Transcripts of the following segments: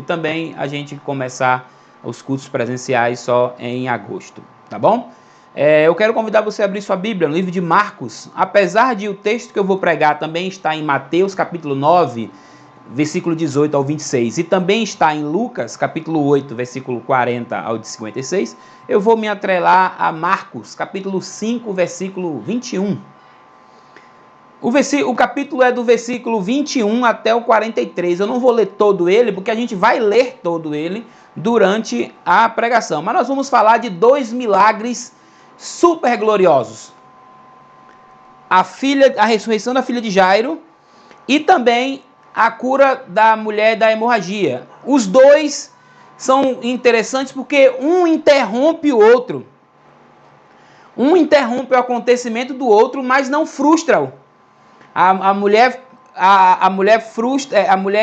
também a gente começar os cultos presenciais só em agosto, tá bom? Eu quero convidar você a abrir sua Bíblia no livro de Marcos, apesar de o texto que eu vou pregar também está em Mateus capítulo 9, versículo 18 ao 26, e também está em Lucas capítulo 8, versículo 40 ao 56, eu vou me atrelar a Marcos capítulo 5, versículo 21. O capítulo é do versículo 21 até o 43. Eu não vou ler todo ele, porque a gente vai ler todo ele durante a pregação. Mas nós vamos falar de dois milagres super gloriosos. A ressurreição da filha de Jairo e também a cura da mulher da hemorragia. Os dois são interessantes porque um interrompe o outro. Um interrompe o acontecimento do outro, mas não frustra-o. A mulher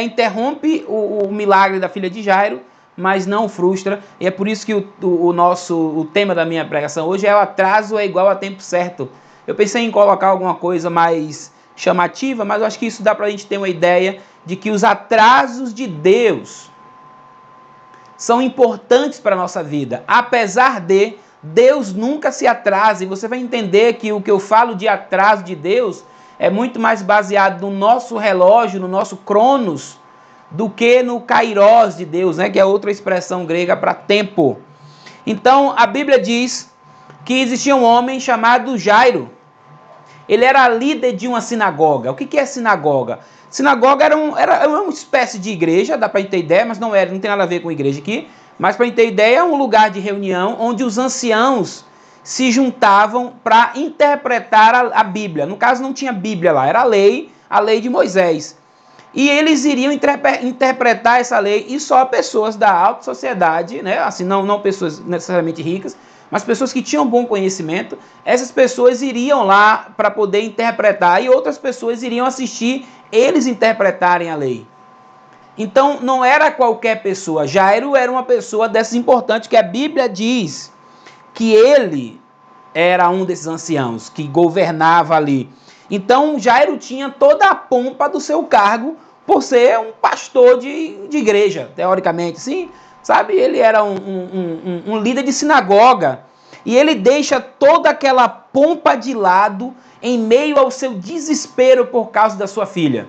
interrompe o milagre da filha de Jairo, mas não frustra. E é por isso que o tema da minha pregação hoje é: o atraso é igual a tempo certo. Eu pensei em colocar alguma coisa mais chamativa, mas eu acho que isso dá para a gente ter uma ideia de que os atrasos de Deus são importantes para a nossa vida. Apesar de Deus nunca se atrasa, e você vai entender que o que eu falo de atraso de Deus é muito mais baseado no nosso relógio, no nosso cronos, do que no kairos de Deus, né? Que é outra expressão grega para tempo. Então, a Bíblia diz que existia um homem chamado Jairo. Ele era líder de uma sinagoga. O que é sinagoga? Sinagoga era uma espécie de igreja, dá para ter ideia, mas não tem nada a ver com igreja aqui. Mas para ter ideia, é um lugar de reunião onde os anciãos se juntavam para interpretar a Bíblia. No caso, não tinha Bíblia lá, era a lei de Moisés. E eles iriam interpretar essa lei, e só pessoas da alta sociedade, né? Assim, não pessoas necessariamente ricas, mas pessoas que tinham bom conhecimento. Essas pessoas iriam lá para poder interpretar, e outras pessoas iriam assistir eles interpretarem a lei. Então, não era qualquer pessoa. Jairo era uma pessoa dessas importantes, que a Bíblia diz que ele era um desses anciãos que governava ali. Então, Jairo tinha toda a pompa do seu cargo por ser um pastor de igreja, teoricamente, sim, sabe? Ele era um líder de sinagoga, e ele deixa toda aquela pompa de lado em meio ao seu desespero por causa da sua filha.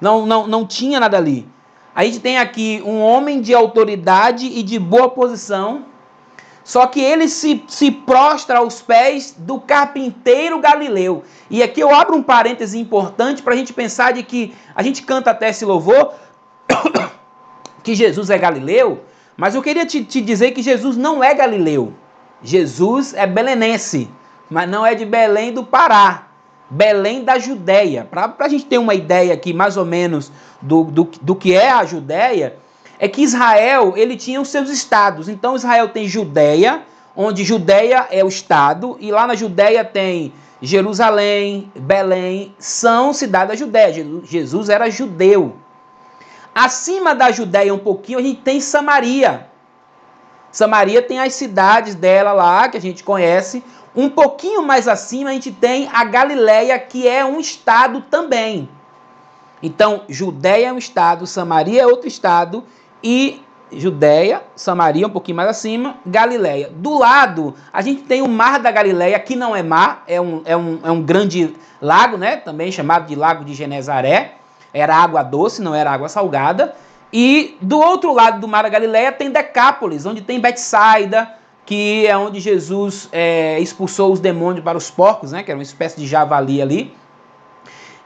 Não tinha nada ali. A gente tem aqui um homem de autoridade e de boa posição, só que ele se prostra aos pés do carpinteiro galileu. E aqui eu abro um parêntese importante para a gente pensar de que a gente canta até esse louvor que Jesus é galileu, mas eu queria te dizer que Jesus não é galileu. Jesus é belenense, mas não é de Belém do Pará, Belém da Judéia. Para a gente ter uma ideia aqui mais ou menos do que é a Judéia, é que Israel, ele tinha os seus estados. Então Israel tem Judéia, onde Judéia é o estado, e lá na Judéia tem Jerusalém, Belém, são cidades da Judéia. Jesus era judeu. Acima da Judéia um pouquinho, a gente tem Samaria. Samaria tem as cidades dela lá, que a gente conhece. Um pouquinho mais acima, a gente tem a Galileia, que é um estado também. Então, Judéia é um estado, Samaria é outro estado, e Judéia, Samaria um pouquinho mais acima, Galileia. Do lado, a gente tem o Mar da Galileia, que não é mar, é um grande lago, né? Também chamado de Lago de Genezaré. Era água doce, não era água salgada. E do outro lado do Mar da Galileia tem Decápolis, onde tem Betsaida, que é onde Jesus expulsou os demônios para os porcos, né? Que era uma espécie de javali ali.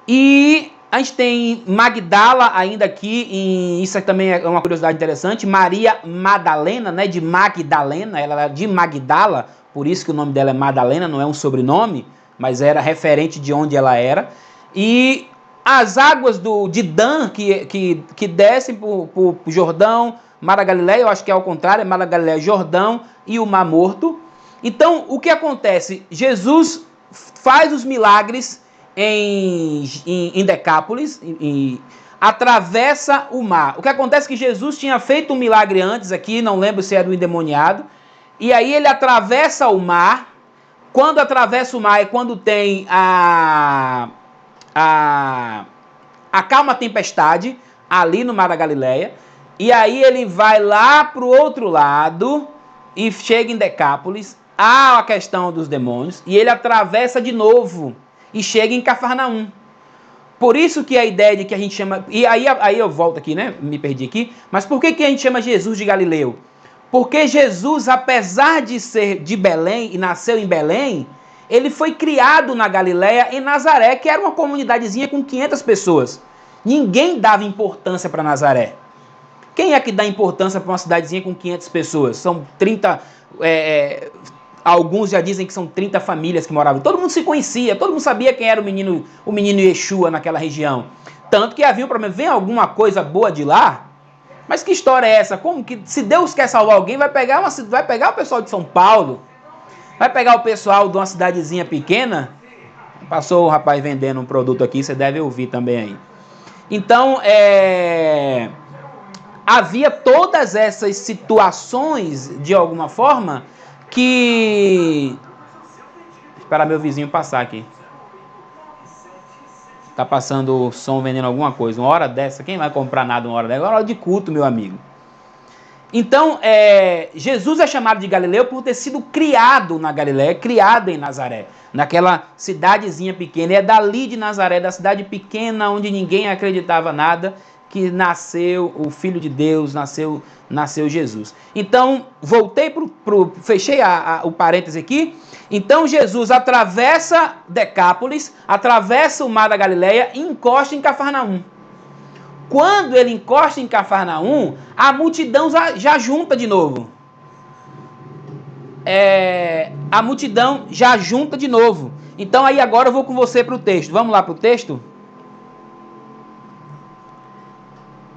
E a gente tem Magdala ainda aqui, e isso também é uma curiosidade interessante, Maria Madalena, né, de Magdalena, ela era de Magdala, por isso que o nome dela é Madalena, não é um sobrenome, mas era referente de onde ela era. E as águas de Dan, que descem por Jordão, Mar da Galileia, eu acho que é ao contrário, Mar da Galileia, Jordão e o Mar Morto. Então, o que acontece? Jesus faz os milagres em Decápolis, atravessa o mar. O que acontece é que Jesus tinha feito um milagre antes aqui, não lembro se era do endemoniado, e aí ele atravessa o mar. Quando atravessa o mar é quando tem a calma tempestade ali no Mar da Galileia, E aí ele vai lá para o outro lado e chega em Decápolis, há a questão dos demônios, e ele atravessa de novo e chega em Cafarnaum. Por isso que a ideia de que a gente chama... E aí eu volto aqui, né? Me perdi aqui. Mas por que a gente chama Jesus de Galileu? Porque Jesus, apesar de ser de Belém e nasceu em Belém, ele foi criado na Galileia, em Nazaré, que era uma comunidadezinha com 500 pessoas. Ninguém dava importância para Nazaré. Quem é que dá importância para uma cidadezinha com 500 pessoas? São 30... alguns já dizem que são 30 famílias que moravam. Todo mundo se conhecia, todo mundo sabia quem era o menino Yeshua naquela região. Tanto que havia um problema, vem alguma coisa boa de lá? Mas que história é essa? Como que, se Deus quer salvar alguém, vai pegar o pessoal de São Paulo, vai pegar o pessoal de uma cidadezinha pequena? Passou o rapaz vendendo um produto aqui, você deve ouvir também aí. Então, havia todas essas situações, de alguma forma, que... Esperar meu vizinho passar aqui. Tá passando o som vendendo alguma coisa. Uma hora dessa, quem vai comprar nada uma hora dessa? É hora de culto, meu amigo. Então, Jesus é chamado de Galileu por ter sido criado na Galileia, criado em Nazaré, naquela cidadezinha pequena. E é dali de Nazaré, da cidade pequena, onde ninguém acreditava nada, que nasceu o Filho de Deus, nasceu Jesus. Então, voltei fechei o parêntese aqui. Então, Jesus atravessa Decápolis, atravessa o mar da Galileia e encosta em Cafarnaum. Quando ele encosta em Cafarnaum, a multidão já junta de novo. A multidão já junta de novo. Então, aí agora eu vou com você para o texto. Vamos lá para o texto?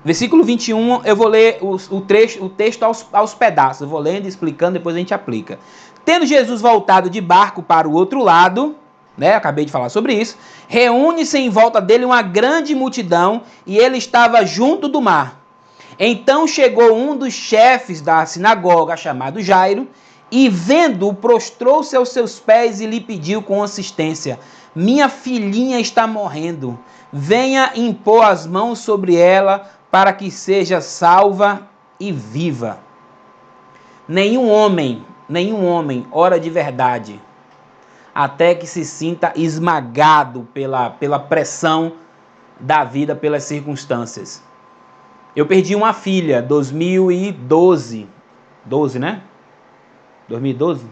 Versículo 21, eu vou ler o texto aos pedaços. Eu vou lendo, explicando, depois a gente aplica. Tendo Jesus voltado de barco para o outro lado, né, acabei de falar sobre isso, reúne-se em volta dele uma grande multidão e ele estava junto do mar. Então chegou um dos chefes da sinagoga, chamado Jairo, e vendo-o, prostrou-se aos seus pés e lhe pediu com assistência: minha filhinha está morrendo, venha impor as mãos sobre ela para que seja salva e viva. Nenhum homem ora de verdade, até que se sinta esmagado pela pressão da vida, pelas circunstâncias. Eu perdi uma filha, 2012. 12, né? 2012?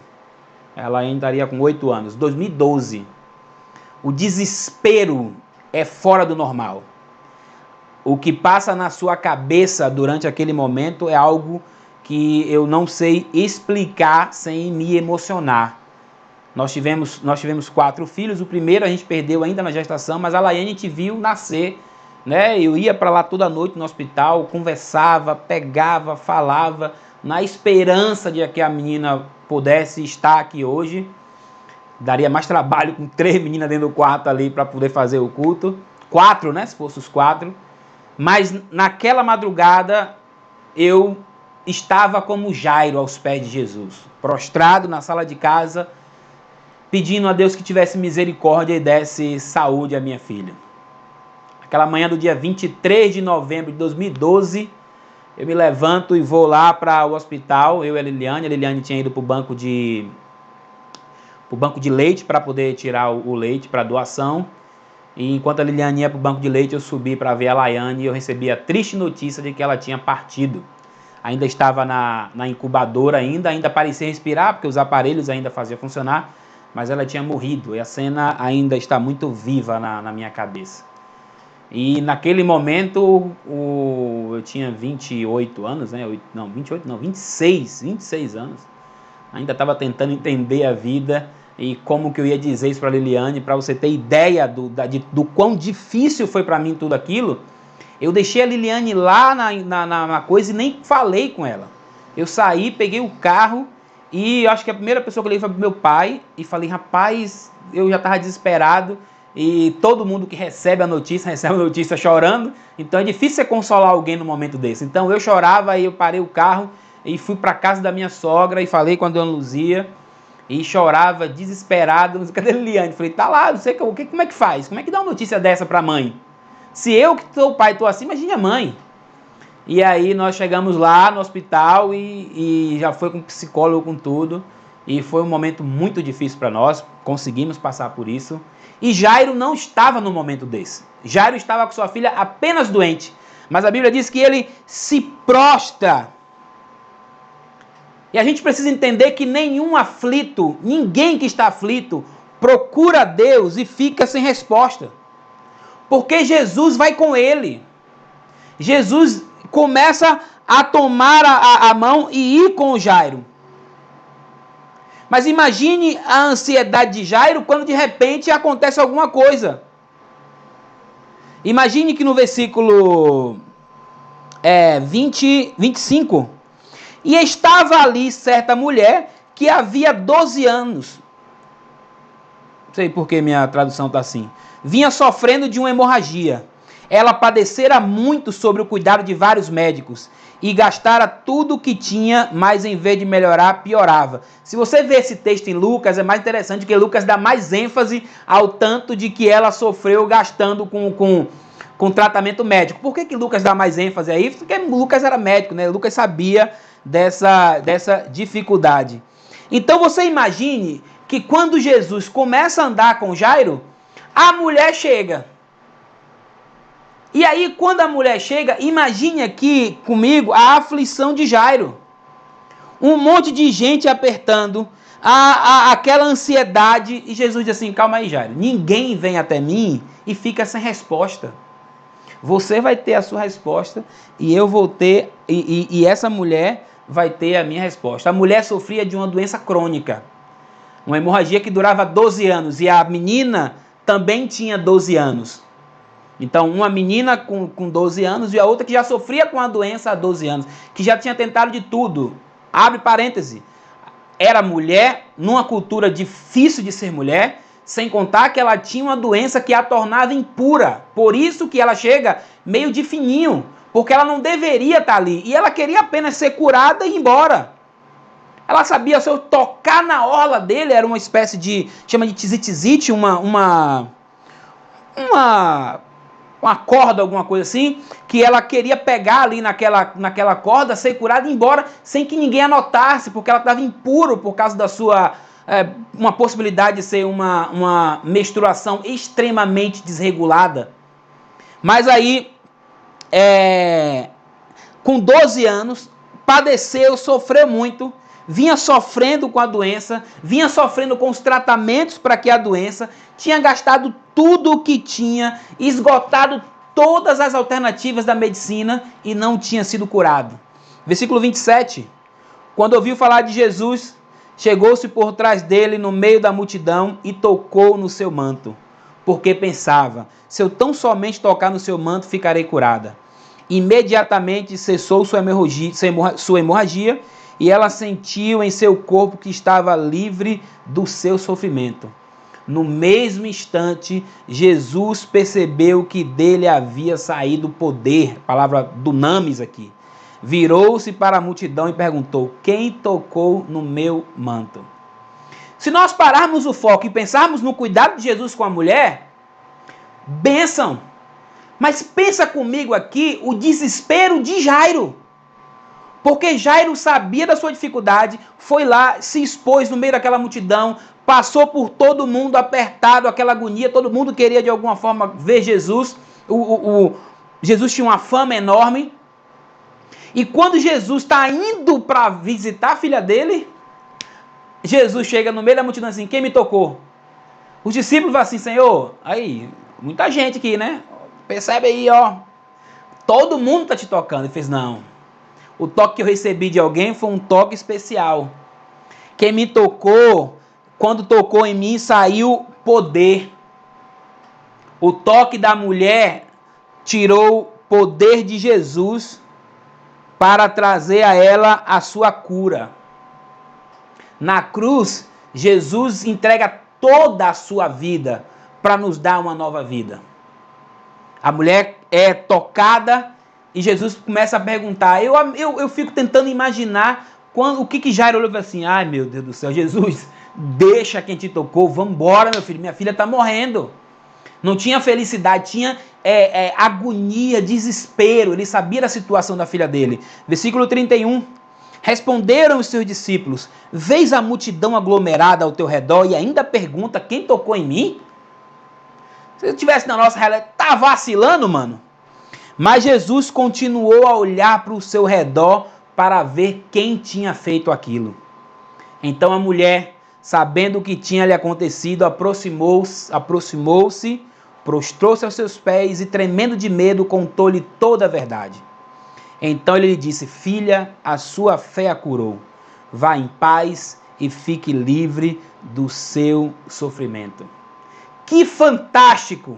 Ela ainda estaria com 8 anos. 2012. O desespero é fora do normal. O que passa na sua cabeça durante aquele momento é algo que eu não sei explicar sem me emocionar. Nós tivemos 4 filhos. O primeiro a gente perdeu ainda na gestação, mas a Laiane a gente viu nascer, né? Eu ia para lá toda noite no hospital, conversava, pegava, falava, na esperança de que a menina pudesse estar aqui hoje. Daria mais trabalho com 3 meninas dentro do quarto ali para poder fazer o culto. 4, né? Se fosse os 4. Mas naquela madrugada eu estava como Jairo aos pés de Jesus, prostrado na sala de casa, pedindo a Deus que tivesse misericórdia e desse saúde à minha filha. Aquela manhã do dia 23 de novembro de 2012, eu me levanto e vou lá para o hospital, eu e a Liliane tinha ido para o banco de leite para poder tirar o leite para doação. E enquanto a Liliane ia para o banco de leite, eu subi para ver a Laiane e eu recebi a triste notícia de que ela tinha partido. Ainda estava na incubadora, ainda parecia respirar, porque os aparelhos ainda faziam funcionar, mas ela tinha morrido. E a cena ainda está muito viva na minha cabeça. E naquele momento, eu tinha 28 anos, né? 26 anos. Ainda estava tentando entender a vida e como que eu ia dizer isso para a Liliane. Para você ter ideia do quão difícil foi para mim tudo aquilo, eu deixei a Liliane lá na coisa e nem falei com ela. Eu saí, peguei o carro e acho que a primeira pessoa que eu liguei foi pro meu pai e falei: rapaz, eu já estava desesperado e todo mundo que recebe a notícia chorando, então é difícil você consolar alguém no momento desse. Então eu chorava e eu parei o carro e fui para casa da minha sogra e falei com a dona Luzia e chorava desesperado. Cadê a Liliane? Falei: tá lá, não sei como é que faz, como é que dá uma notícia dessa para a mãe? Se eu que sou o pai estou assim, imagine a mãe. E aí nós chegamos lá no hospital e já foi com psicólogo, com tudo. E foi um momento muito difícil para nós, conseguimos passar por isso. E Jairo não estava no momento desse. Jairo estava com sua filha apenas doente. Mas a Bíblia diz que ele se prostra. E a gente precisa entender que nenhum aflito, ninguém que está aflito, procura Deus e fica sem resposta. Porque Jesus vai com ele. Jesus começa a tomar a mão e ir com o Jairo. Mas imagine a ansiedade de Jairo quando de repente acontece alguma coisa. Imagine que no versículo 25, e estava ali certa mulher que havia 12 anos. Não sei por que minha tradução está assim. Vinha sofrendo de uma hemorragia. Ela padecera muito sobre o cuidado de vários médicos e gastara tudo o que tinha, mas em vez de melhorar, piorava. Se você ver esse texto em Lucas, é mais interessante porque Lucas dá mais ênfase ao tanto de que ela sofreu gastando com tratamento médico. Por que Lucas dá mais ênfase a isso? Porque Lucas era médico, né? Lucas sabia dessa dificuldade. Então você imagine que quando Jesus começa a andar com Jairo, a mulher chega. E aí, quando a mulher chega, imagine aqui comigo a aflição de Jairo. Um monte de gente apertando, aquela ansiedade. E Jesus diz assim, calma aí, Jairo. Ninguém vem até mim e fica sem resposta. Você vai ter a sua resposta e eu vou ter, e essa mulher vai ter a minha resposta. A mulher sofria de uma doença crônica. Uma hemorragia que durava 12 anos. E a menina também tinha 12 anos. Então, uma menina com 12 anos e a outra que já sofria com a doença há 12 anos, que já tinha tentado de tudo. Abre parêntese. Era mulher, numa cultura difícil de ser mulher, sem contar que ela tinha uma doença que a tornava impura. Por isso que ela chega meio de fininho, porque ela não deveria estar ali. E ela queria apenas ser curada e ir embora. Ela sabia, se eu tocar na orla dele, era uma espécie de, chama de tizitizite, uma corda, alguma coisa assim, que ela queria pegar ali naquela corda, ser curada e ir embora, sem que ninguém a notasse, porque ela estava impuro por causa da sua, uma possibilidade de ser uma menstruação extremamente desregulada. Mas aí, com 12 anos, padeceu, sofreu muito, vinha sofrendo com a doença, vinha sofrendo com os tratamentos para que a doença, tinha gastado tudo o que tinha, esgotado todas as alternativas da medicina e não tinha sido curado. Versículo 27. Quando ouviu falar de Jesus, chegou-se por trás dele no meio da multidão e tocou no seu manto, porque pensava, se eu tão somente tocar no seu manto, ficarei curada. Imediatamente cessou sua hemorragia e ela sentiu em seu corpo que estava livre do seu sofrimento. No mesmo instante, Jesus percebeu que dele havia saído poder, palavra dunamis aqui. Virou-se para a multidão e perguntou, quem tocou no meu manto? Se nós pararmos o foco e pensarmos no cuidado de Jesus com a mulher, bênção. Mas pensa comigo aqui o desespero de Jairo. Porque Jairo sabia da sua dificuldade, foi lá, se expôs no meio daquela multidão, passou por todo mundo apertado, aquela agonia, todo mundo queria de alguma forma ver Jesus. Jesus tinha uma fama enorme. E quando Jesus está indo para visitar a filha dele, Jesus chega no meio da multidão assim, quem me tocou? Os discípulos falam assim, Senhor, aí, muita gente aqui, né? Percebe aí, ó, todo mundo está te tocando. Ele fez, não. O toque que eu recebi de alguém foi um toque especial. Quem me tocou, quando tocou em mim, saiu poder. O toque da mulher tirou poder de Jesus para trazer a ela a sua cura. Na cruz, Jesus entrega toda a sua vida para nos dar uma nova vida. A mulher é tocada e Jesus começa a perguntar. Eu fico tentando imaginar o que Jairo olhou e falou assim, ai meu Deus do céu, Jesus, deixa quem te tocou, vamos embora meu filho, minha filha está morrendo. Não tinha felicidade, tinha agonia, desespero. Ele sabia da situação da filha dele. Versículo 31. Responderam os seus discípulos: vês a multidão aglomerada ao teu redor e ainda pergunta quem tocou em mim? Se eu estivesse na nossa realidade, tá vacilando, mano? Mas Jesus continuou a olhar para o seu redor para ver quem tinha feito aquilo. Então a mulher, sabendo o que tinha lhe acontecido, aproximou-se, prostrou-se aos seus pés e, tremendo de medo, contou-lhe toda a verdade. Então ele lhe disse: filha, a sua fé a curou. Vá em paz e fique livre do seu sofrimento. Que fantástico!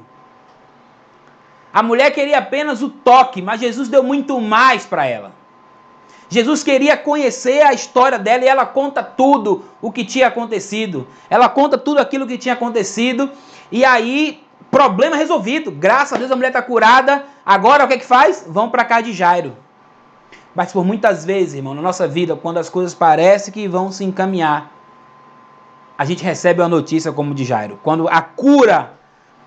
A mulher queria apenas o toque, mas Jesus deu muito mais para ela. Jesus queria conhecer a história dela e ela conta tudo o que tinha acontecido. Ela conta tudo aquilo que tinha acontecido e aí, problema resolvido. Graças a Deus a mulher está curada. Agora o que é que faz? Vão para casa de Jairo. Mas por muitas vezes, irmão, na nossa vida, quando as coisas parecem que vão se encaminhar, a gente recebe uma notícia como de Jairo. Quando a cura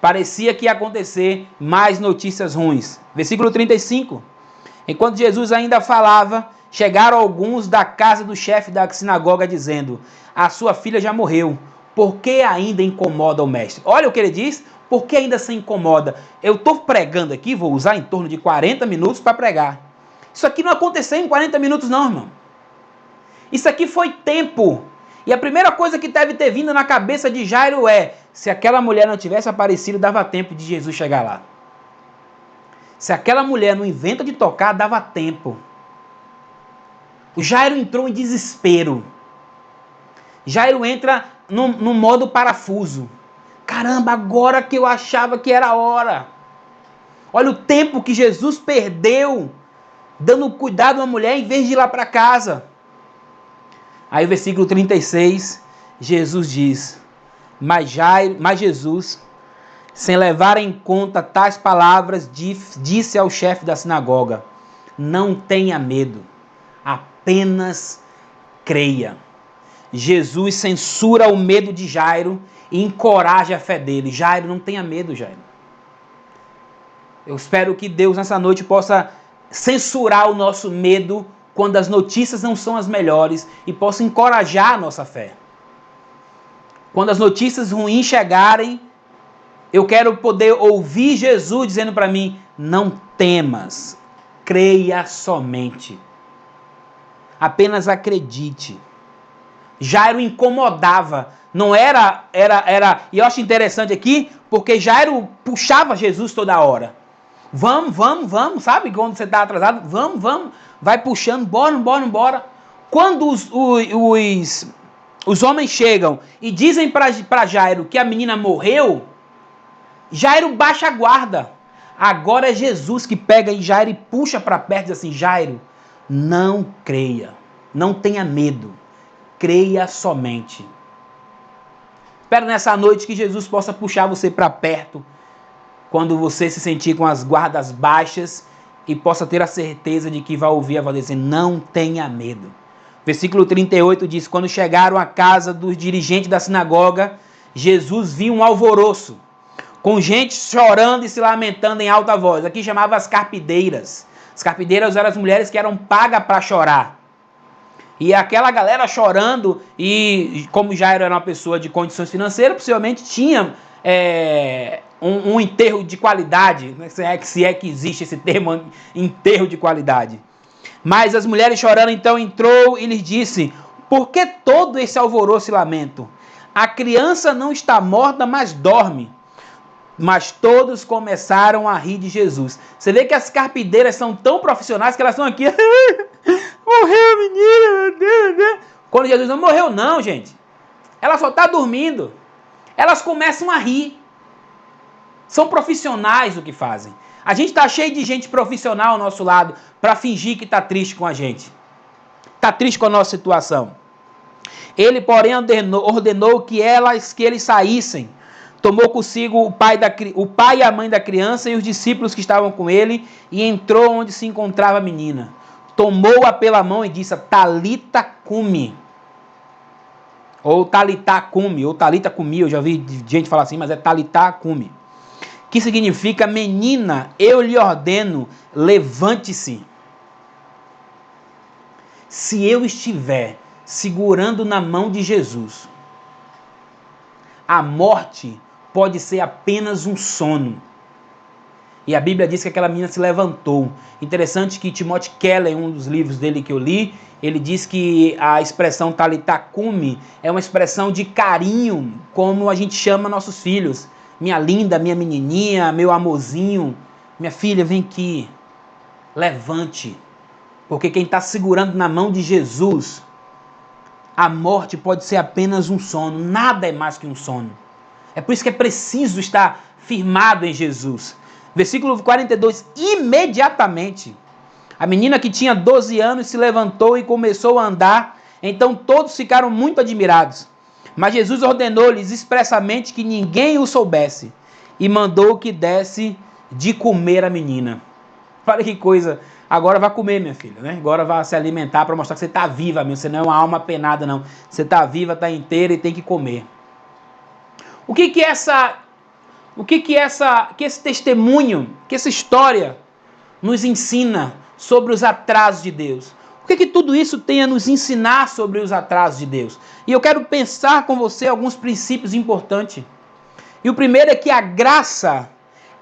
parecia que ia acontecer, mais notícias ruins. Versículo 35. Enquanto Jesus ainda falava, chegaram alguns da casa do chefe da sinagoga dizendo: a sua filha já morreu, por que ainda incomoda o mestre? Olha o que ele diz, por que ainda se incomoda? Eu estou pregando aqui, vou usar em torno de 40 minutos para pregar. Isso aqui não aconteceu em 40 minutos não, irmão. Isso aqui foi tempo. E a primeira coisa que deve ter vindo na cabeça de Jairo é: se aquela mulher não tivesse aparecido, dava tempo de Jesus chegar lá. Se aquela mulher não inventa de tocar, dava tempo. O Jairo entrou em desespero. Jairo entra no modo parafuso. Caramba, agora que eu achava que era a hora. Olha o tempo que Jesus perdeu dando cuidado a uma mulher em vez de ir lá para casa. Aí o versículo 36, Jesus diz: mas Jesus, sem levar em conta tais palavras, disse ao chefe da sinagoga: não tenha medo, apenas creia. Jesus censura o medo de Jairo e encoraja a fé dele. Jairo, não tenha medo, Jairo. Eu espero que Deus nessa noite possa censurar o nosso medo quando as notícias não são as melhores e possa encorajar a nossa fé. Quando as notícias ruins chegarem, eu quero poder ouvir Jesus dizendo para mim: não temas, creia somente. Apenas acredite. Jairo incomodava. Não era. E eu acho interessante aqui, porque Jairo puxava Jesus toda hora. Vamos, sabe? Quando você está atrasado, vamos. Vai puxando, bora. Quando os homens chegam e dizem para Jairo que a menina morreu, Jairo baixa a guarda. Agora é Jesus que pega em Jairo e puxa para perto e diz assim: Jairo, não creia, não tenha medo, creia somente. Espero nessa noite que Jesus possa puxar você para perto, quando você se sentir com as guardas baixas e possa ter a certeza de que vai ouvir a voz dizendo: não tenha medo. Versículo 38 diz: quando chegaram à casa dos dirigentes da sinagoga, Jesus viu um alvoroço, com gente chorando e se lamentando em alta voz. Aqui chamava as carpideiras. As carpideiras eram as mulheres que eram pagas para chorar. E aquela galera chorando, e como Jairo era uma pessoa de condições financeiras, possivelmente tinha um enterro de qualidade, se é que existe esse termo, enterro de qualidade. Mas as mulheres chorando, então entrou e lhes disse: por que todo esse alvoroço e lamento? A criança não está morta, mas dorme. Mas todos começaram a rir de Jesus. Você vê que as carpideiras são tão profissionais que elas estão aqui: morreu a menina, meu Deus. Quando Jesus: não morreu não, gente, ela só está dormindo. Elas começam a rir. São profissionais o que fazem. A gente está cheio de gente profissional ao nosso lado para fingir que está triste com a gente. Está triste com a nossa situação. Ele, porém, ordenou que eles saíssem. Tomou consigo o pai e a mãe da criança e os discípulos que estavam com ele e entrou onde se encontrava a menina. Tomou-a pela mão e disse: Talita cumi. Ou Talitá cumi, ou Talita cumi. Eu já ouvi gente falar assim, mas é Talitá cumi. que significa: menina, eu lhe ordeno, levante-se. Se eu estiver segurando na mão de Jesus, a morte pode ser apenas um sono. E a Bíblia diz que aquela menina se levantou. Interessante que Timothy Keller, um dos livros dele que eu li, ele diz que a expressão Talitá Cumi é uma expressão de carinho, como a gente chama nossos filhos. Minha linda, minha menininha, meu amorzinho, minha filha, vem aqui, levante. Porque quem está segurando na mão de Jesus, a morte pode ser apenas um sono, nada é mais que um sono. É por isso que é preciso estar firmado em Jesus. Versículo 42, imediatamente, a menina que tinha 12 anos se levantou e começou a andar, então todos ficaram muito admirados. Mas Jesus ordenou-lhes expressamente que ninguém o soubesse e mandou que desse de comer a menina. Olha que coisa, agora vai comer, minha filha, né? Agora vai se alimentar para mostrar que você está viva mesmo, você não é uma alma penada não, você está viva, está inteira e tem que comer. O que esse testemunho, que essa história nos ensina sobre os atrasos de Deus? O que tudo isso tem a nos ensinar sobre os atrasos de Deus? E eu quero pensar com você alguns princípios importantes. E o primeiro é que a graça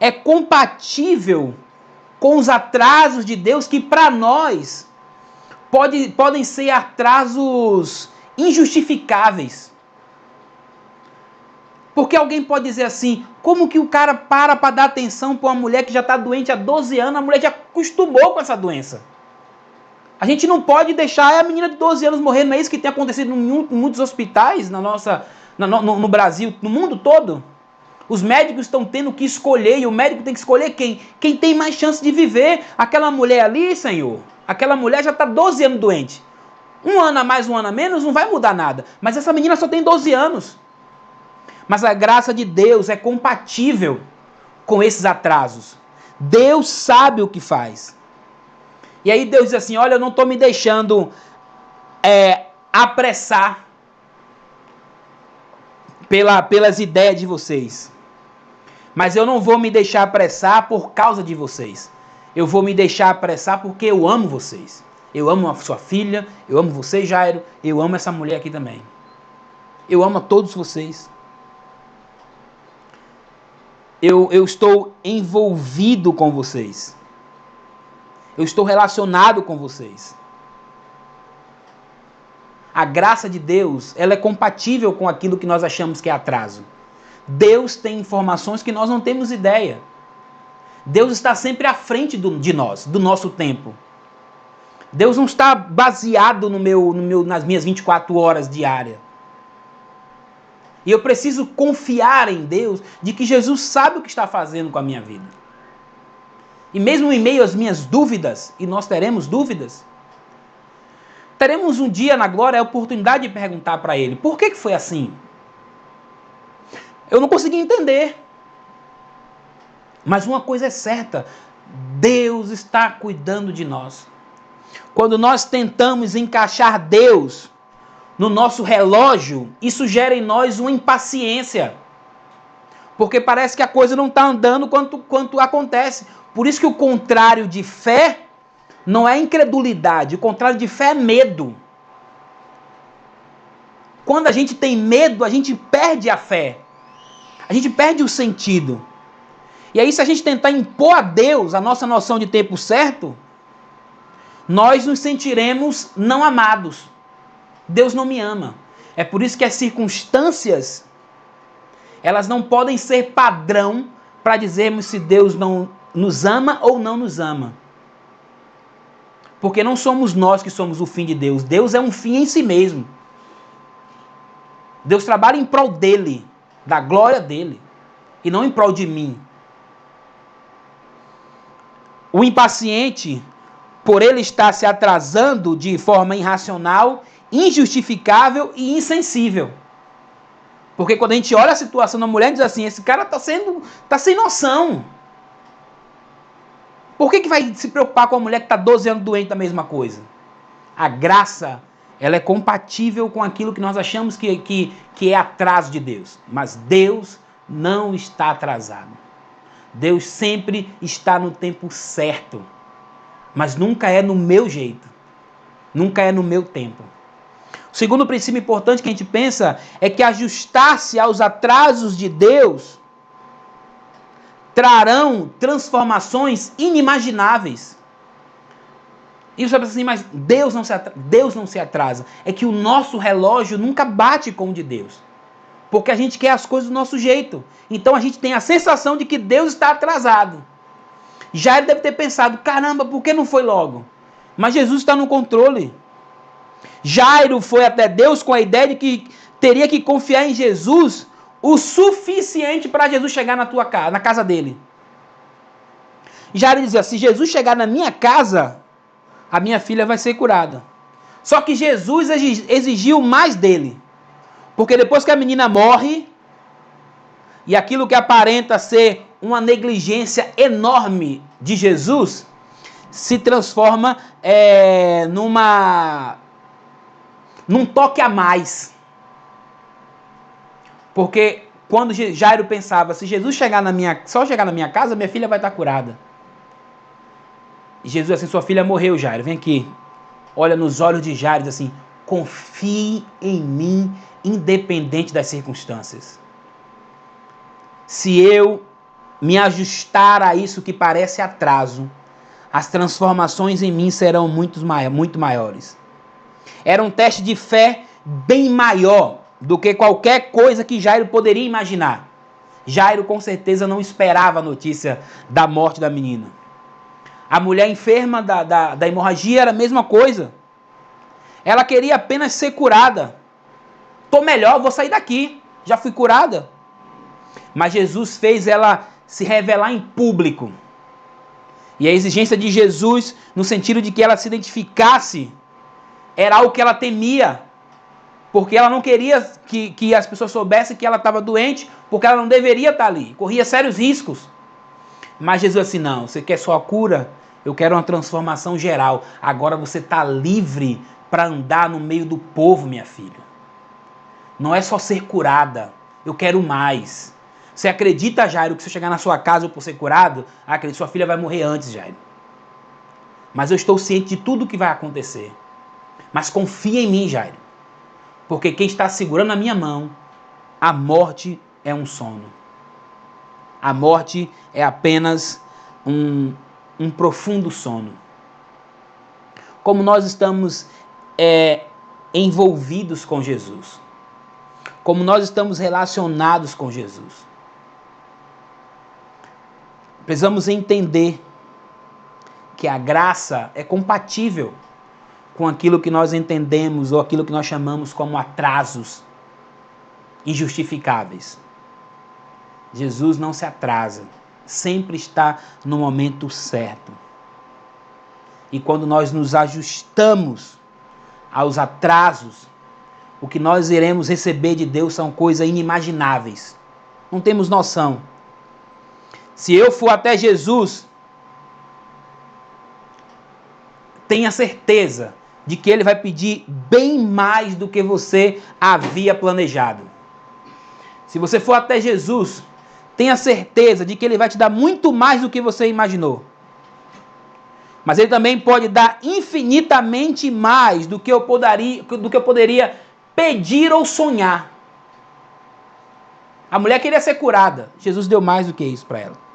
é compatível com os atrasos de Deus, que para nós podem ser atrasos injustificáveis. Porque alguém pode dizer assim, como que o cara para dar atenção para uma mulher que já está doente há 12 anos, a mulher já acostumou com essa doença. A gente não pode deixar a menina de 12 anos morrer, não é isso que tem acontecido em muitos hospitais no Brasil, no mundo todo? Os médicos estão tendo que escolher, e o médico tem que escolher quem? Quem tem mais chance de viver. Aquela mulher ali, Senhor, aquela mulher já está 12 anos doente. Um ano a mais, um ano a menos, não vai mudar nada. Mas essa menina só tem 12 anos. Mas a graça de Deus é compatível com esses atrasos. Deus sabe o que faz. E aí Deus diz assim, olha, eu não estou me deixando apressar pelas ideias de vocês. Mas eu não vou me deixar apressar por causa de vocês. Eu vou me deixar apressar porque eu amo vocês. Eu amo a sua filha, eu amo você, Jairo, eu amo essa mulher aqui também. Eu amo a todos vocês. Eu estou envolvido com vocês. Eu estou relacionado com vocês. A graça de Deus, ela é compatível com aquilo que nós achamos que é atraso. Deus tem informações que nós não temos ideia. Deus está sempre à frente de nós, do nosso tempo. Deus não está baseado nas minhas 24 horas diárias. E eu preciso confiar em Deus de que Jesus sabe o que está fazendo com a minha vida. E mesmo em meio às minhas dúvidas, e nós teremos dúvidas, teremos um dia na glória a oportunidade de perguntar para Ele, por que foi assim? Eu não consegui entender. Mas uma coisa é certa, Deus está cuidando de nós. Quando nós tentamos encaixar Deus no nosso relógio, isso gera em nós uma impaciência. Porque parece que a coisa não está andando quanto acontece. Por isso que o contrário de fé não é incredulidade. O contrário de fé é medo. Quando a gente tem medo, a gente perde a fé. A gente perde o sentido. E aí, se a gente tentar impor a Deus a nossa noção de tempo certo, nós nos sentiremos não amados. Deus não me ama. É por isso que as circunstâncias, elas não podem ser padrão para dizermos se Deus não nos ama ou não nos ama. Porque não somos nós que somos o fim de Deus. Deus é um fim em si mesmo. Deus trabalha em prol dele, da glória dele, e não em prol de mim. O impaciente, por ele estar se atrasando de forma irracional, injustificável e insensível. Porque quando a gente olha a situação da mulher, diz assim, esse cara tá sem noção. Por que vai se preocupar com a mulher que está 12 anos doente da mesma coisa? A graça, ela é compatível com aquilo que nós achamos que é atraso de Deus. Mas Deus não está atrasado. Deus sempre está no tempo certo, mas nunca é no meu jeito, nunca é no meu tempo. O segundo princípio importante que a gente pensa é que ajustar-se aos atrasos de Deus trarão transformações inimagináveis. E você pensa assim, mas Deus não se atrasa. É que o nosso relógio nunca bate com o de Deus. Porque a gente quer as coisas do nosso jeito. Então a gente tem a sensação de que Deus está atrasado. Jairo deve ter pensado, caramba, por que não foi logo? Mas Jesus está no controle. Jairo foi até Deus com a ideia de que teria que confiar em Jesus o suficiente para Jesus chegar na casa dele. Jairo dizia, se Jesus chegar na minha casa, a minha filha vai ser curada. Só que Jesus exigiu mais dele. Porque depois que a menina morre, e aquilo que aparenta ser uma negligência enorme de Jesus, se transforma num toque a mais. Porque quando Jairo pensava, se Jesus só chegar na minha casa, minha filha vai estar curada. E Jesus assim, sua filha morreu, Jairo, vem aqui. Olha nos olhos de Jairo e diz assim, confie em mim, independente das circunstâncias. Se eu me ajustar a isso que parece atraso, as transformações em mim serão muito maiores. Era um teste de fé bem maior do que qualquer coisa que Jairo poderia imaginar. Jairo com certeza não esperava a notícia da morte da menina. A mulher enferma da hemorragia era a mesma coisa. Ela queria apenas ser curada. Tô melhor, vou sair daqui. Já fui curada. Mas Jesus fez ela se revelar em público. E a exigência de Jesus, no sentido de que ela se identificasse, era algo que ela temia. Porque ela não queria que as pessoas soubessem que ela estava doente, porque ela não deveria estar ali. Corria sérios riscos. Mas Jesus assim, não, você quer só a cura? Eu quero uma transformação geral. Agora você está livre para andar no meio do povo, minha filha. Não é só ser curada. Eu quero mais. Você acredita, Jairo, que se eu chegar na sua casa por ser curado, acredito, sua filha vai morrer antes, Jairo. Mas eu estou ciente de tudo o que vai acontecer. Mas confia em mim, Jairo. Porque quem está segurando a minha mão, a morte é um sono. A morte é apenas um profundo sono. Como nós estamos envolvidos com Jesus. Como nós estamos relacionados com Jesus. Precisamos entender que a graça é compatível com aquilo que nós entendemos ou aquilo que nós chamamos como atrasos injustificáveis. Jesus não se atrasa, sempre está no momento certo. E quando nós nos ajustamos aos atrasos, o que nós iremos receber de Deus são coisas inimagináveis. Não temos noção. Se eu for até Jesus, tenha certeza de que Ele vai pedir bem mais do que você havia planejado. Se você for até Jesus, tenha certeza de que Ele vai te dar muito mais do que você imaginou. Mas Ele também pode dar infinitamente mais do que eu poderia pedir ou sonhar. A mulher queria ser curada. Jesus deu mais do que isso para ela.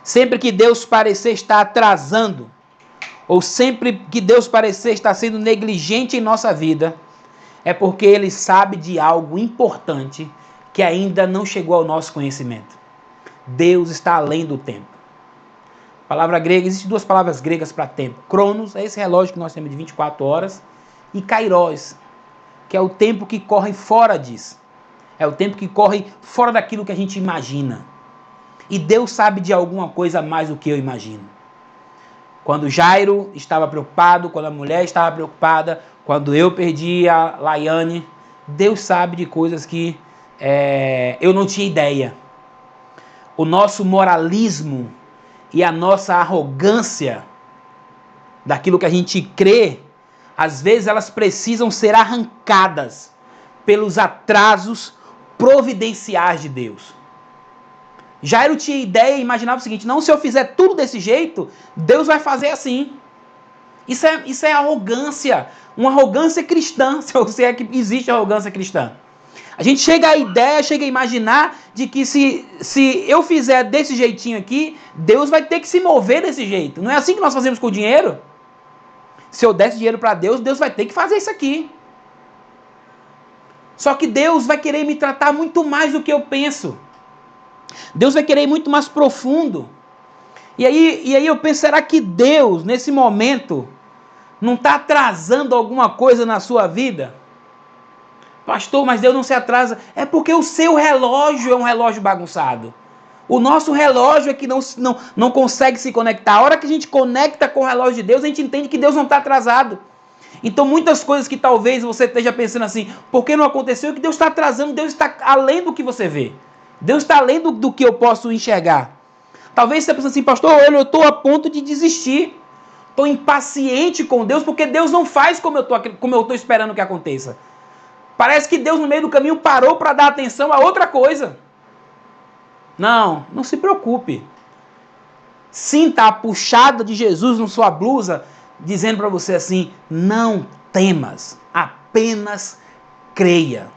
Sempre que Deus parecer estar atrasando, ou sempre que Deus parecer estar sendo negligente em nossa vida, é porque Ele sabe de algo importante que ainda não chegou ao nosso conhecimento. Deus está além do tempo. Palavra grega, existem duas palavras gregas para tempo. Cronos, é esse relógio que nós temos de 24 horas, e kairos, que é o tempo que corre fora disso. É o tempo que corre fora daquilo que a gente imagina. E Deus sabe de alguma coisa mais do que eu imagino. Quando Jairo estava preocupado, quando a mulher estava preocupada, quando eu perdi a Laiane, Deus sabe de coisas que eu não tinha ideia. O nosso moralismo e a nossa arrogância daquilo que a gente crê, às vezes elas precisam ser arrancadas pelos atrasos providenciais de Deus. Jairo tinha ideia e imaginava o seguinte: não, se eu fizer tudo desse jeito, Deus vai fazer assim. Isso é arrogância, uma arrogância cristã, se é que existe arrogância cristã. A gente chega à ideia, chega a imaginar de que se eu fizer desse jeitinho aqui, Deus vai ter que se mover desse jeito. Não é assim que nós fazemos com o dinheiro? Se eu desse dinheiro para Deus, Deus vai ter que fazer isso aqui. Só que Deus vai querer me tratar muito mais do que eu penso. Deus vai querer ir muito mais profundo. E aí eu penso, será que Deus, nesse momento, não está atrasando alguma coisa na sua vida? Pastor, mas Deus não se atrasa. É porque o seu relógio é um relógio bagunçado. O nosso relógio é que não consegue se conectar. A hora que a gente conecta com o relógio de Deus, a gente entende que Deus não está atrasado. Então muitas coisas que talvez você esteja pensando assim, por que não aconteceu? É que Deus está atrasando, Deus está além do que você vê. Deus está além do que eu posso enxergar. Talvez você esteja pensando assim, pastor, olha, eu estou a ponto de desistir. Estou impaciente com Deus, porque Deus não faz como eu estou esperando que aconteça. Parece que Deus no meio do caminho parou para dar atenção a outra coisa. Não se preocupe. Sinta a puxada de Jesus na sua blusa, dizendo para você assim, não temas, apenas creia.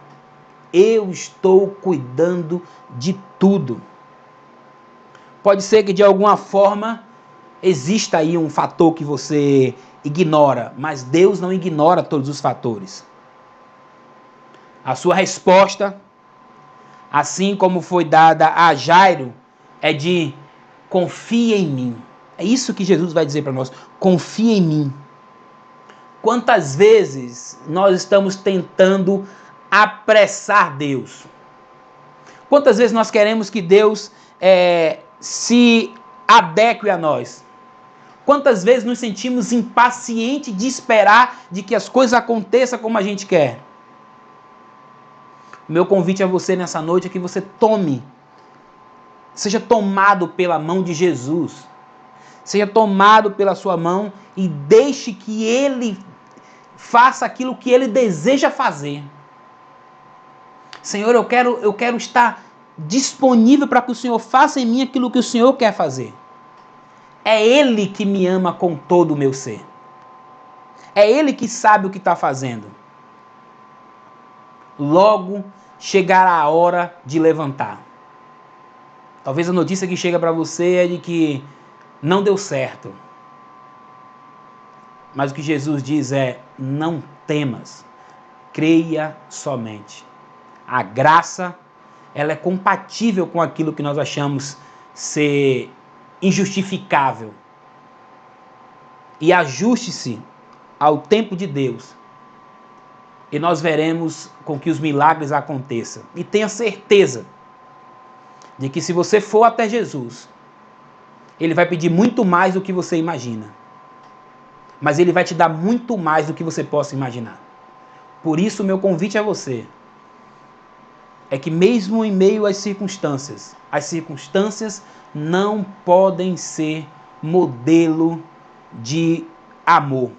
Eu estou cuidando de tudo. Pode ser que de alguma forma exista aí um fator que você ignora, mas Deus não ignora todos os fatores. A sua resposta, assim como foi dada a Jairo, é de confia em mim. É isso que Jesus vai dizer para nós, confia em mim. Quantas vezes nós estamos tentando apressar Deus? Quantas vezes nós queremos que Deus se adeque a nós? Quantas vezes nos sentimos impacientes de esperar de que as coisas aconteçam como a gente quer? O meu convite a você nessa noite é que você seja tomado pela mão de Jesus, seja tomado pela sua mão e deixe que Ele faça aquilo que Ele deseja fazer. Senhor, eu quero estar disponível para que o Senhor faça em mim aquilo que o Senhor quer fazer. É Ele que me ama com todo o meu ser. É Ele que sabe o que está fazendo. Logo chegará a hora de levantar. Talvez a notícia que chega para você é de que não deu certo. Mas o que Jesus diz é, não temas, creia somente. A graça, ela é compatível com aquilo que nós achamos ser injustificável. E ajuste-se ao tempo de Deus. E nós veremos com que os milagres aconteçam. E tenha certeza de que se você for até Jesus, Ele vai pedir muito mais do que você imagina. Mas Ele vai te dar muito mais do que você possa imaginar. Por isso, o meu convite a você é que mesmo em meio às circunstâncias não podem ser modelo de amor.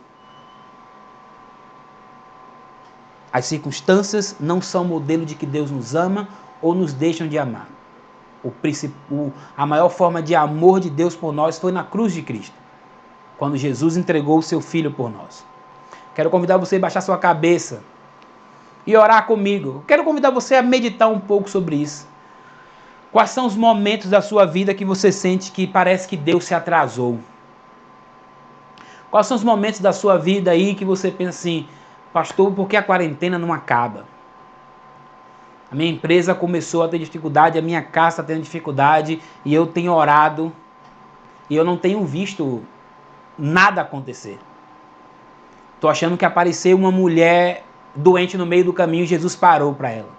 As circunstâncias não são modelo de que Deus nos ama ou nos deixam de amar. A maior forma de amor de Deus por nós foi na cruz de Cristo, quando Jesus entregou o seu Filho por nós. Quero convidar você a baixar sua cabeça e orar comigo. Quero convidar você a meditar um pouco sobre isso. Quais são os momentos da sua vida que você sente que parece que Deus se atrasou? Quais são os momentos da sua vida aí que você pensa assim, pastor, por que a quarentena não acaba? A minha empresa começou a ter dificuldade, a minha casa está tendo dificuldade e eu tenho orado e eu não tenho visto nada acontecer. Estou achando que apareceu uma mulher doente no meio do caminho e Jesus parou para ela.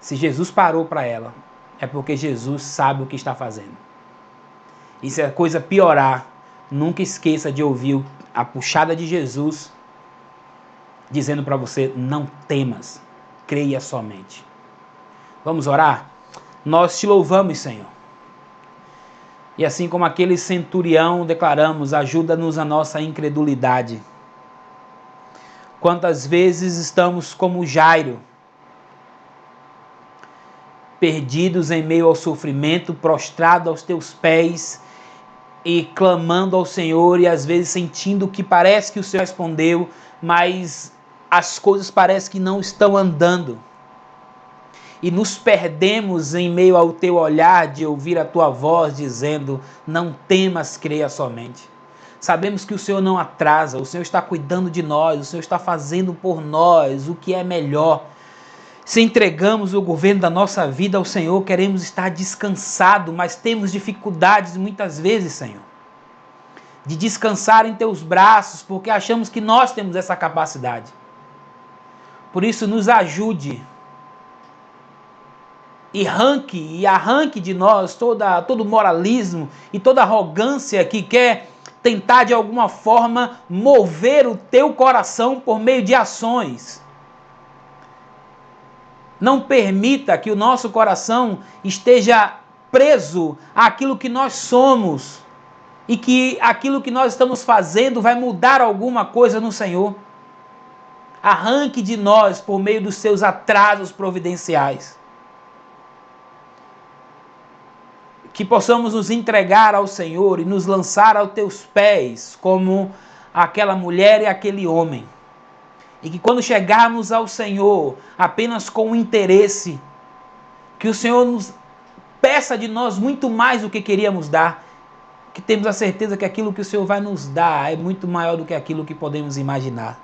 Se Jesus parou para ela, é porque Jesus sabe o que está fazendo. E se a coisa piorar, nunca esqueça de ouvir a puxada de Jesus dizendo para você, não temas, creia somente. Vamos orar? Nós te louvamos, Senhor. E assim como aquele centurião, declaramos, ajuda-nos a nossa incredulidade. Quantas vezes estamos como Jairo, perdidos em meio ao sofrimento, prostrados aos teus pés e clamando ao Senhor, e às vezes sentindo que parece que o Senhor respondeu, mas as coisas parecem que não estão andando. E nos perdemos em meio ao teu olhar de ouvir a tua voz dizendo: não temas, creia somente. Sabemos que o Senhor não atrasa, o Senhor está cuidando de nós, o Senhor está fazendo por nós o que é melhor. Se entregamos o governo da nossa vida ao Senhor, queremos estar descansados, mas temos dificuldades muitas vezes, Senhor, de descansar em teus braços, porque achamos que nós temos essa capacidade. Por isso, nos ajude e arranque de nós todo moralismo e toda arrogância que quer tentar de alguma forma mover o teu coração por meio de ações. Não permita que o nosso coração esteja preso àquilo que nós somos e que aquilo que nós estamos fazendo vai mudar alguma coisa no Senhor. Arranque de nós por meio dos seus atrasos providenciais. Que possamos nos entregar ao Senhor e nos lançar aos teus pés, como aquela mulher e aquele homem. E que quando chegarmos ao Senhor, apenas com o interesse, que o Senhor nos peça de nós muito mais do que queríamos dar, que temos a certeza que aquilo que o Senhor vai nos dar é muito maior do que aquilo que podemos imaginar.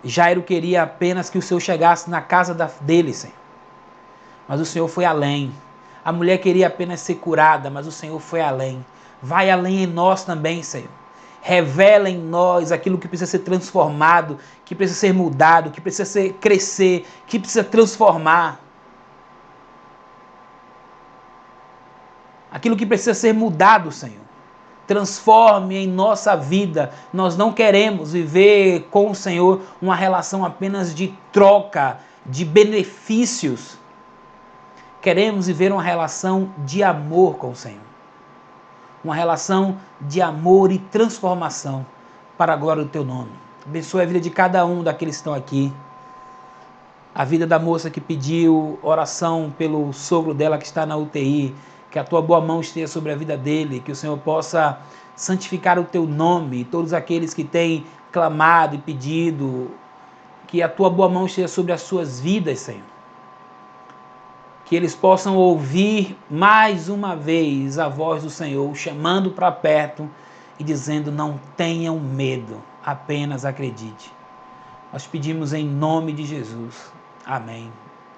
Jairo queria apenas que o Senhor chegasse na casa dele, Senhor. Mas o Senhor foi além. A mulher queria apenas ser curada, mas o Senhor foi além. Vai além em nós também, Senhor. Revela em nós aquilo que precisa ser transformado, que precisa ser mudado, que precisa crescer, que precisa transformar. Aquilo que precisa ser mudado, Senhor. Transforme em nossa vida. Nós não queremos viver com o Senhor uma relação apenas de troca, de benefícios. Queremos viver uma relação de amor com o Senhor. Uma relação de amor e transformação para a glória do teu nome. Abençoe a vida de cada um daqueles que estão aqui. A vida da moça que pediu oração pelo sogro dela que está na UTI. Que a tua boa mão esteja sobre a vida dele. Que o Senhor possa santificar o teu nome. Todos aqueles que têm clamado e pedido. Que a tua boa mão esteja sobre as suas vidas, Senhor. Que eles possam ouvir mais uma vez a voz do Senhor, chamando para perto e dizendo: não tenham medo, apenas acredite. Nós pedimos em nome de Jesus. Amém.